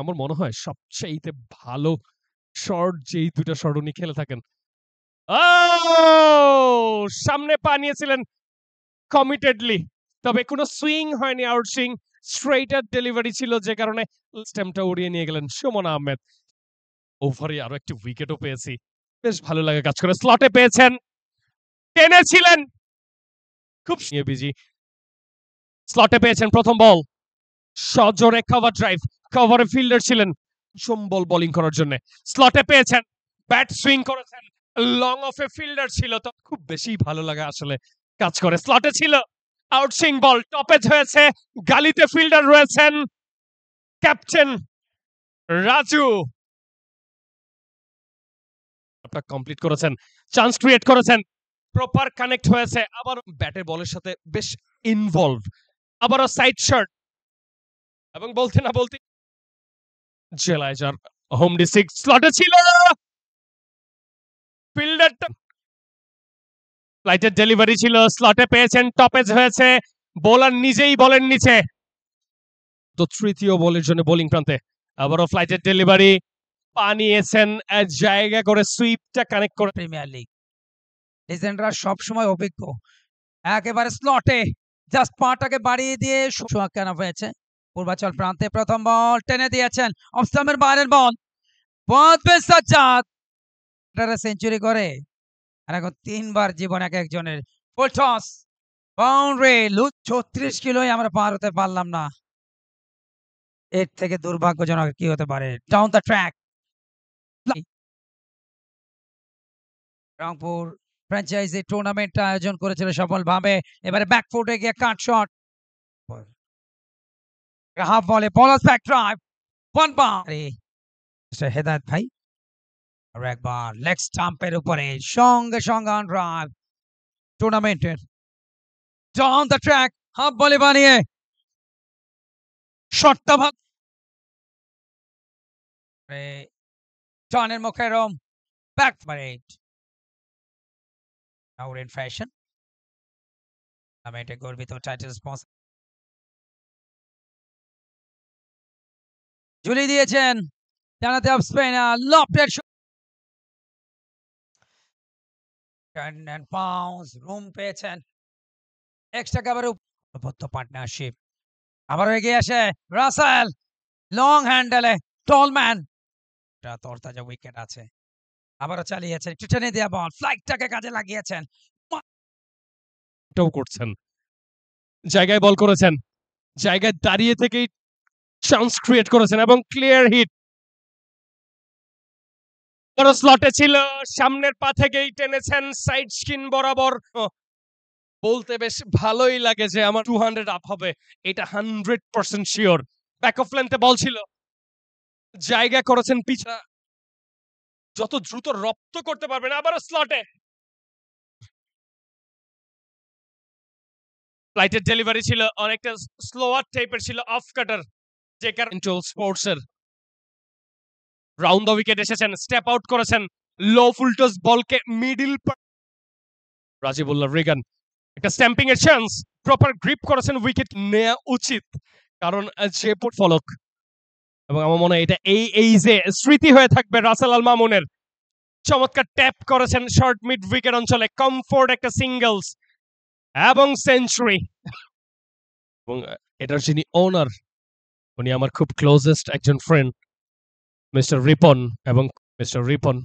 আমার মনে হয় সবচাইতে ভালো শট যেই ২ টা শট উনি খেলে থাকেন। ও! সামনে পা নিয়েছিলেন কমিটেডলি। তবে কোন সুইং হয়নি, আউট সুইং। স্ট্রেইটার ডেলিভারি ছিল যে কারণে স্ট্যাম্পটা উড়িয়ে নিয়ে গেলেন সুমন আহমেদ। ওভারে আরো একটি উইকেটও পেয়েছি। বেশ ভালো লাগে কাজ করে। স্লটে পেয়েছেন। টেনেছিলেন। খুব বিজি। স্লটে পেয়েছেন প্রথম বল। সজোরে কভার ড্রাইভ। কভারে ফিল্ডার ছিলেন। বল বোলিং করার জন্য। স্লটে পেয়েছেন। ব্যাট সুইং করেছেন। লং অফ এ ফিল্ডার ছিল তো খুব বেশি ভালো লাগে আসলে কাজ করে। স্লটে ছিল। আউট সুইং বল টপেজ হয়েছে। গালিতে ফিল্ডার রয়েছেন। ক্যাপ্টেন রাজু আপনারা কমপ্লিট করেছেন। চান্স ক্রিয়েট করেছেন। প্রপার কানেক্ট হয়েছে। আবার ব্যাটের বলের সাথে বেশ ইনভলভ। আবারও সাইড শট এবং বলতে না বলতে জেলায় যার হোম ডিস্ট্রিক্ট স্লটে ছিল ফিল্ডারটা ফ্লাইটের ডেলিভারি ছিল স্লটে পেয়েছেন টপেজ হয়েছে বোলার নিজেই বলের নিচে তো তৃতীয় বলের জন্য বোলিং প্রান্তে আবারও ফ্লাইটের ডেলিভারি পা নিয়েছেন জায়গা করে সুইপটা কানেক্ট করে প্রিমিয়ার লিগ লিজেন্ডরা সব সময় অভিজ্ঞ একেবারে স্লটে জাস্ট পাটাকে বাড়িয়ে দিয়ে সোয়া কেন হয়েছে পূর্বাচল প্রান্তে প্রথম বল টেনে দিয়েছেন অফ স্টাম্পের বাইরের বল সেঞ্চুরি করে আর এখন ৩ বার জীবন এক একজনের ফুল টস বাউন্ডারি লুজ ৩৬ কিলোই আমরা পার হতে পারলাম না এর থেকে দুর্ভাগ্যজনক কি হতে পারে down the track Rangpur franchise টুর্নামেন্টটা আয়োজন করেছিল সফলভাবে এবারে ব্যাকফুটে গিয়ে কাট শট হাফ বলে বলার back drive one boundary Hedayet ভাই আর একবার লেগ স্টাম্পের উপরে সঙ্গে সঙ্গে অন ড্রাইভ টুর্নামেন্টের ডাউন দ্য ট্র্যাক হাফ বলে বানিয়ে শটটা ভাগ টনের মুখে রোম ব্যাক বারেট আউট ইন ফ্যাশন টুর্নামেন্টে গর্বিত টাইটেল স্পন্সর ঝুলিয়ে দিয়েছেন জানাতে অফ স্পিনার লফটেড পাউন্স রুম পেয়েছেন এক্সট্রা কভার উপর পার্টনারশিপ আবার এগিয়ে আসে রাসেল লং হ্যান্ডেলে টলম্যান তরতাজা উইকেট আছে আবারও চালিয়েছেন একটু টেনে দেওয়া বল ফ্লাইটটাকে কাজে লাগিয়েছেন করছেন জায়গায় বল করেছেন জায়গায় দাঁড়িয়ে থেকেই চান্স ক্রিয়েট করেছেন এবং ক্লিয়ার হিট বড় স্লটে ছিল সামনের পা থেকেই টেনেছেন সাইড স্কিন বরাবর বলতে বেশ ভালোই লাগে যে আমার 200 আপ হবে এটা 100% শিওর ব্যাক অফ লেন্থে বল ছিল জায়গা করেছেন পিছা যত দ্রুত রপ্ত করতে পারবেন আবারও স্লটে ফ্লাইটের ডেলিভারি ছিল অনেকটা স্লোয়ার টাইপের ছিল অফ কাটার যে কারণে স্পোর্টস এর রাউন্ড দ্য উইকেট এসেছেন স্টেপ আউট করেছেন লো ফুলটস বলকে মিডল রাজিবুল্লাহ রিগান একটা স্ট্যাম্পিং এর চান্স প্রপার গ্রিপ করেছেন উইকেট নেওয়া উচিত কারণ যে ফলক এবং আমার মনে হয় এটা এই যে স্মৃতি হয়ে থাকবে রাসেল আল মামুনের চমৎকার ট্যাপ করেছেন শর্ট মিড উইকেট অঞ্চলে কমফোর্ট একটা সিঙ্গলস এবং সেঞ্চুরি এবং এটার যিনি ওনার উনি আমার খুব ক্লোজেস্ট একজন ফ্রেন্ড মিস্টার রিপন এবং মিস্টার রিপন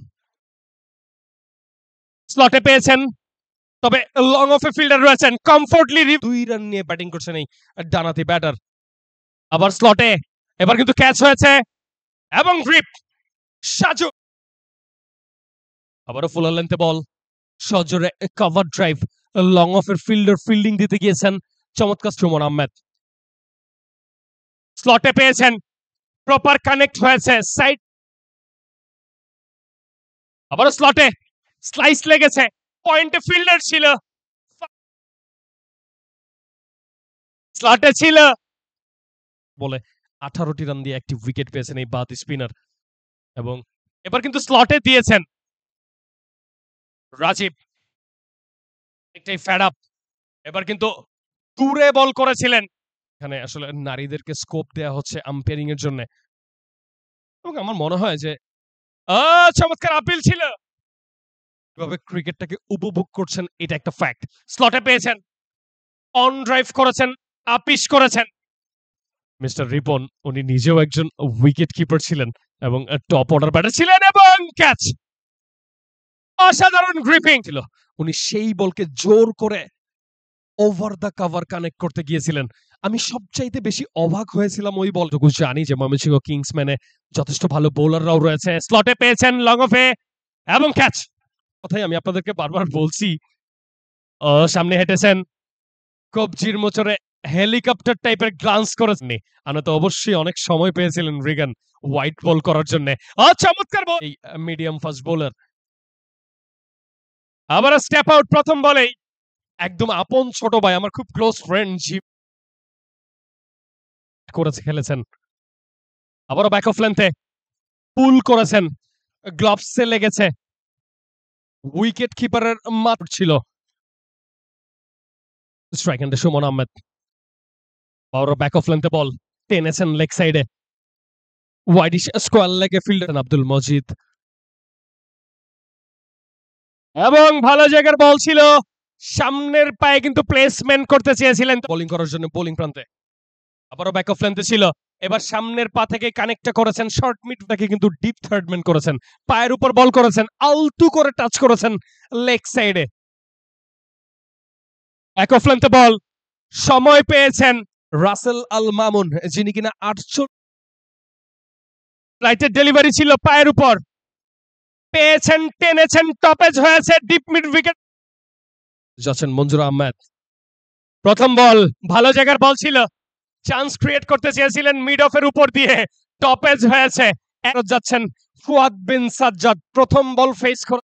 স্লটে পেয়েছেন তবে লং অফ এ ফিল্ডার রয়েছেন কমফোর্টলি 2 রান নিয়ে ব্যাটিং করছেন এই ডানাতি ব্যাটার আবার স্লটে এবার কিন্তু ক্যাচ হয়েছে এবং গ্রিপ সাজু আবারও ফুল লেন্থে বল সজোরে কভার ড্রাইভ লং অফ এর ফিল্ডার ফিল্ডিং দিতে গিয়েছেন চমৎকার সুমন আহমেদ স্লটে পেয়েছেন প্রপার কানেক্ট হয়েছে সাইড আবারও স্লটে স্লাইস লেগেছে পয়েন্টে ফিল্ডার ছিল স্লটে ছিল বলে 18টি রান দিয়ে একটি উইকেট পেয়েছেন এই বাতি স্পিনার এবং এবার কিন্তু স্লটে দিয়েছেন রাজীব একটাই ফ্যাড আপ এবার কিন্তু দূরে বল করেছিলেন এখানে আসলে নারীদেরকে স্কোপ দেয়া হচ্ছে আম্পায়ারিং এর জন্য এবং আমার মনে হয় যে চমৎকার আপিল ছিল। কিভাবে ক্রিকেটটাকে উপভোগ করছেন এটা একটা ফ্যাক্ট। স্লটে পেয়েছেন, অন ড্রাইভ করেছেন, আপিস করেছেন। মিস্টার রিপন উনি নিজেও একজন উইকেট কিপার ছিলেন এবং টপ অর্ডার ব্যাটার ছিলেন এবং ক্যাচ। অসাধারণ গ্রিপিং ছিল। উনি সেই বলকে জোর করে ওভার দ্য কভার কানেক্ট করতে গিয়েছিলেন। আমি সবচাইতে বেশি অবাক হয়েছিলাম ওই বলটুকু। জানি যে ময়মনসিংহ কিংসম্যানে যথেষ্ট ভালো বোলাররাও রয়েছে। স্লটে পেয়েছেন লং অফে এবং ক্যাচ। কথাই আমি আপনাদেরকে বারবার বলছি, সামনে হেঁটেছেন, কবজির মোচরে হেলিকপ্টার টাইপের গ্লান্স করেননি। আমরা তো অবশ্যই অনেক সময় পেয়েছিলেন রিগান হোয়াইট বল করার জন্য। চমৎকার বল, এই মিডিয়াম ফাস্ট বোলার। আবার স্টেপ আউট প্রথম বলেই। একদম আপন ছোট ভাই, আমার খুব ক্লোজ ফ্রেন্ড জি করেছে, খেলেছেন। আবারও ব্যাক অফ লেন্থে পুল করেছেন, গ্লাভসে লেগেছে। উইকেট কিপারের মাত্র ছিল। স্ট্রাইক হ্যান্ডে সুমন আহমেদ। আবারও ব্যাক অফ লেন্থে বল টেনেছেন লেগ সাইডে, ওয়াইডিশ স্কোয়ার লেগে ফিল্ডার আব্দুল মজিদ। এবং ভালো জায়গার বল ছিল, সামনের পায়ে কিন্তু প্লেসমেন্ট করতে চেয়েছিলেন বোলিং করার জন্য বোলিং প্রান্তে। আবারও ব্যাক অফ লেন্থে ছিল, এবার সামনের পা থেকে কানেক্টটা করেছেন, শর্ট মিডটাকে কিন্তু ডিপ থার্ডম্যান করেছেন, পায়ের উপর বল করেছেন, আলতু করে টাচ করেছেন লেগ সাইডে। ব্যাক অফ লেন্থে বল, সময় পেয়েছেন রাসেল আল মামুন, যিনি কিনা 8 রাইটের ডেলিভারি ছিল পায়ের উপর, পেয়েছেন, টেনেছেন, টপেজ হয়েছে, ডিপ মিড উইকেট যাচ্ছেন মঞ্জুর আহমেদ। প্রথম বল ভালো জায়গার বল ছিল, চান্স ক্রিয়েট করতে চেয়েছিলেন মিড অফের উপর দিয়ে, টপেজ হয়েছে। যাচ্ছেন ফুয়াদ বিন সাজ্জাদ, প্রথম বল ফেস করে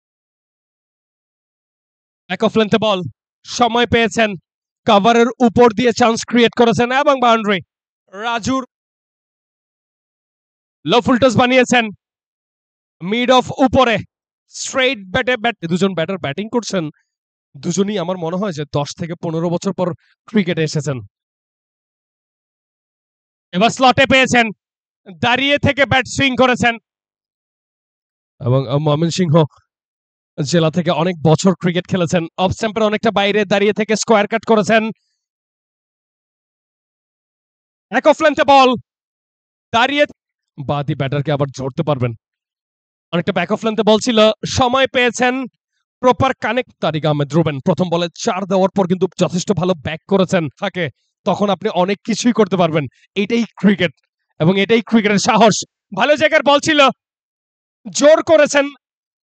ব্যাক অফ লেন্থে বল, সময় পেয়েছেন, কভারের উপর দিয়ে চান্স ক্রিয়েট করেছেন এবং বাউন্ডারি। রাজুর লো ফুলটস বানিয়েছেন, মিড অফ উপরে স্ট্রেট ব্যাটে দুজন ব্যাটার ব্যাটিং করছেন। দুজনই আমার মনে হয় যে 10 থেকে 15 বছর পর ক্রিকেটে এসেছেন। এবার স্লটে পেয়েছেন, দাঁড়িয়ে থেকে ব্যাট সুইং করেছেন এবং ময়মনসিংহ জেলা থেকে অনেক বছর ক্রিকেট খেলেছেন। অফ স্ট্যাম্পের অনেকটা বাইরে দাঁড়িয়ে থেকে স্কোয়ার কাট করেছেন। ব্যাক অফ লেন্থে বল, দাঁড়িয়ে বাদি ব্যাটারকে আবার ধরতে পারবেন। অনেকটা ব্যাক অফ লেন্থে বল ছিল, সময় পেয়েছেন, proper connect. Tariq Ahmed Ruben প্রথম বলে 4 দেওয়ার পর কিন্তু যথেষ্ট ভালো ব্যাক করেছেন থাকে, তখন আপনি অনেক কিছুই করতে পারবেন। এটাই ক্রিকেট এবং এটাই ক্রিকেটের সাহস। ভালো জায়গার বল ছিল, জোর করেছেন,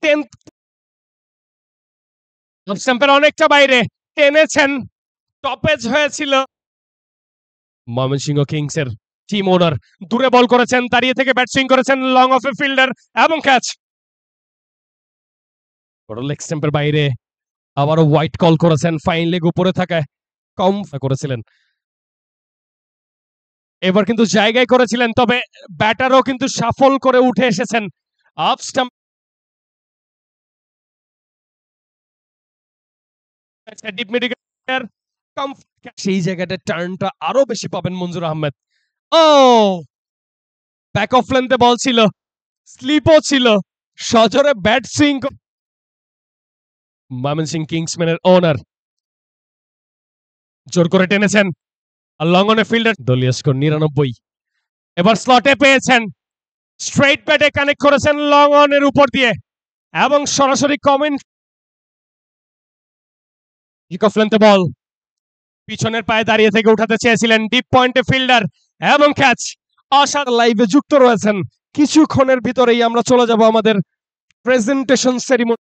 10th অফ স্ট্যাম্পের অনেকটা বাইরে টেনেছেন, টপেজ হয়েছিল। ময়মনসিংহ কিংসের টিম ওনার দূরে বল করেছেন, দাঁড়িয়ে থেকে ব্যাট সুইং করেছেন, লং অফ এ ফিল্ডার এবং ক্যাচ। লেগ স্ট্যাম্পের বাইরে আবারও হোয়াইট কল করেছেন, ফাইন লেগ উপরে থাকায় কম করেছিলেন। এবার কিন্তু জায়গায় করেছিলেন, তবে ব্যাটারও কিন্তু সাফল করে উঠে এসেছেন। আপ স্টাম্প ডিপ মিডিকেটার, সেই জায়গাটা টার্নটা আরো বেশি পাবেন মঞ্জুর আহমেদ। ও ব্যাক অফ লেন্থে বল ছিল, স্লিপও ছিল, সজোরে ব্যাট সুইং। ময়মনসিংহ কিংসম্যানের ওনার জোর করে টেনেছেন, আর লং অন এ ফিল্ডার, দলীয় স্কোর 99। এবার স্লটে পেয়েছেন, স্ট্রেট ব্যাটে কানেক্ট করেছেন লং অন এর উপর দিয়ে এবং সরাসরি কমেন্ট। কিক অফ লেন্থে বল, পিছনের পায়ে দাঁড়িয়ে থেকে উঠাতে চেয়েছিলেন, ডিপ পয়েন্টে ফিল্ডার এবং ক্যাচ। অসাধারণ লাইভে যুক্ত রয়েছেন। কিছুক্ষণের ভিতরেই আমরা চলে যাব আমাদের প্রেজেন্টেশন সেরিমনি।